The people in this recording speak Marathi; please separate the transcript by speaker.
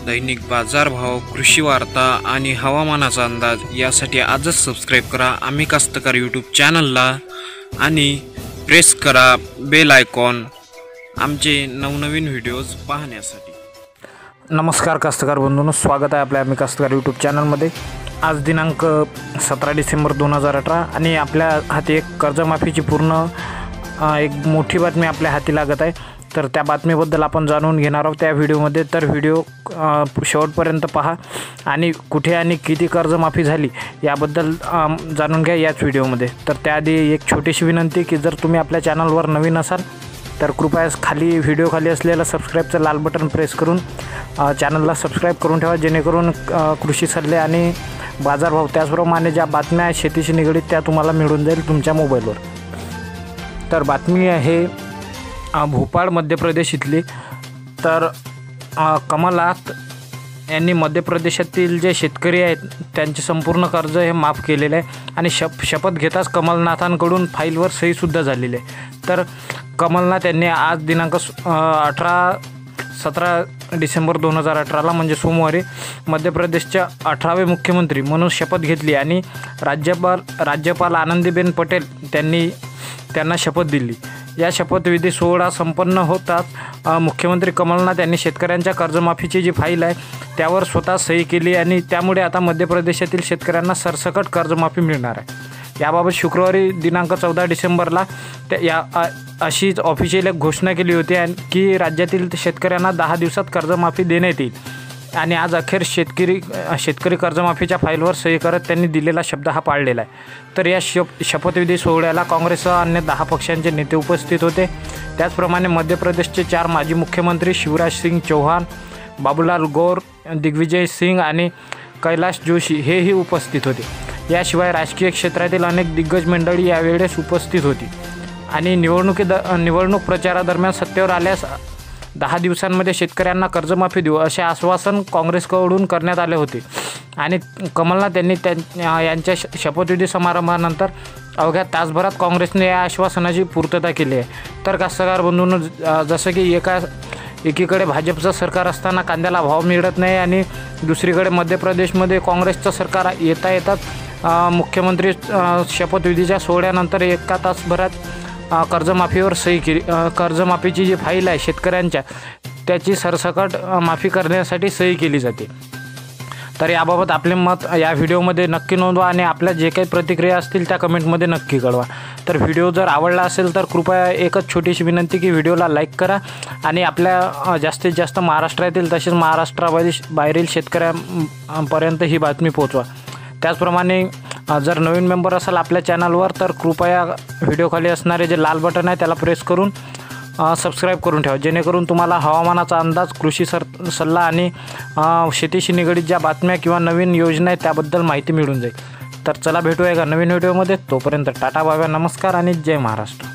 Speaker 1: दैनिक बाजारभाव, कृषी वार्ता आणि हवामानाचा अंदाज यासाठी आजच सबस्क्राईब करा आम्ही कास्तकार यूट्यूब चॅनलला आणि प्रेस करा बेल आयकॉन आमचे नवनवीन व्हिडिओज पाहण्यासाठी।
Speaker 2: नमस्कार कास्तकार बंधूंनो, स्वागत आहे आपल्या आम्ही कास्तकार यूट्यूब चॅनलमध्ये। आज दिनांक 17 डिसेंबर 2018 आणि आपल्या हाती एक कर्जमाफीची पूर्ण एक मोठी बातमी आपल्या हाती लागत आहे। तर त्या बातमीबद्दल आपण जाणून घेणार आहोत त्या व्हिडिओमध्ये। तर व्हिडिओ शेवटपर्यंत पहा आणि कुठे आणि किती कर्जमाफी झाली याबद्दल जाणून घ्या याच व्हिडिओमध्ये। तर त्याआधी एक छोटीशी विनंती की जर तुम्ही आपल्या चॅनलवर नवीन असाल तर कृपया खाली व्हिडिओ खाली असलेलं सबस्क्राईबचं लाल बटन प्रेस करून चॅनलला सबस्क्राईब करून ठेवा, जेणेकरून कृषी सल्ले आणि बाजारभाव त्याचप्रमाणे ज्या बातम्या आहेत शेतीशी निगडीत त्या तुम्हाला मिळून जाईल तुमच्या मोबाईलवर। तर बातमी आहे भोपाळ मध्य प्रदेश इथली। तर कमलनाथ यांनी मध्य प्रदेशातील जे शेतकरी आहेत त्यांचे संपूर्ण कर्ज हे माफ केलेले आहे आणि शपथ घेताच कमलनाथांकडून फाईलवर सहीसुद्धा झालेली आहे। तर कमलनाथ यांनी आज दिनांक 17 डिसेंबर 2018ला म्हणजे सोमवारी मध्य प्रदेशच्या 18वे मुख्यमंत्री म्हणून शपथ घेतली आणि राज्यपाल आनंदीबेन पटेल त्यांना शपथ दिली। या शपथविधी सोहळा संपन्न होताच मुख्यमंत्री कमलनाथ यांनी शेतकऱ्यांच्या कर्जमाफीची जी फाईल आहे त्यावर स्वतः सही केली आणि त्यामुळे आता मध्य प्रदेशातील शेतकऱ्यांना सरसकट कर्जमाफी मिळणार आहे। याबाबत शुक्रवारी दिनांक 14 डिसेंबरला अशीच ऑफिशियल एक घोषणा केली होती की राज्यातील शेतकऱ्यांना 10 दिवसात कर्जमाफी देण्यात येईल आणि आज अखेर शेतकरी कर्जमाफीच्या फाईलवर सही करत त्यांनी दिलेला शब्द हा पाळलेला आहे। तर या शपथविधी सोहळ्याला काँग्रेससह अन्य 10 पक्षांचे नेते उपस्थित होते। त्याचप्रमाणे मध्य प्रदेशचे 4 माजी मुख्यमंत्री शिवराज सिंग चौहान, बाबूलाल गौर, दिग्विजय सिंग आणि कैलाश जोशी हेही उपस्थित होते। याशिवाय राजकीय क्षेत्रातील अनेक दिग्गज मंडळी यावेळेस उपस्थित होती आणि निवडणूक प्रचारादरम्यान सत्तेवर आल्यास 10 दिवसांमध्ये शेतकऱ्यांना कर्जमाफी देऊ असे आश्वासन काँग्रेसकडून करण्यात आले होते आणि कमलनाथ यांनी यांच्या शपथविधी समारंभानंतर अवघ्या तासभरात काँग्रेसने या आश्वासनाची पूर्तता केली आहे। तर कास्तकार बंधूंनो, जसं की एकीकडे भाजपचं सरकार असताना कांद्याला भाव मिळत नाही आणि दुसरीकडे मध्य प्रदेशमध्ये काँग्रेसचं सरकार येतात मुख्यमंत्री शपथविधीच्या सोहळ्यानंतर एका तासभरात कर्जमाफीवर सही केली। कर्जमाफीची जी फाईल आहे शेतकऱ्यांच्या त्याची सरसकट माफी करण्यासाठी सही केली जाते। तर याबाबत आपले मत या व्हिडिओमध्ये नक्की नोंदवा आणि आपल्या जे काही प्रतिक्रिया असतील त्या कमेंटमध्ये नक्की कळवा। तर व्हिडिओ जर आवडला असेल तर कृपया एकच छोटीशी विनंती की व्हिडिओला लाईक करा आणि आपल्या जास्तीत जास्त महाराष्ट्रातील तसेच महाराष्ट्राबाहेरील शेतकऱ्यांपर्यंत ही बातमी पोहोचवा। त्याचप्रमाणे जर नवीन मेंबर असाल आपल्या चॅनलवर तर कृपया व्हिडिओ खाली असणारे जे लाल बटन आहे त्याला प्रेस करून सबस्क्राईब करून ठेवा, जेणेकरून तुम्हाला हवामानाचा अंदाज, कृषी सल्ला आणि शेतीशी निगडीत ज्या बातम्या किंवा नवीन योजना आहेत त्याबद्दल माहिती मिळून जाईल। तर चला भेटूया एका नवीन व्हिडिओमध्ये। तोपर्यंत टाटा बाय बाय, नमस्कार आणि जय महाराष्ट्र।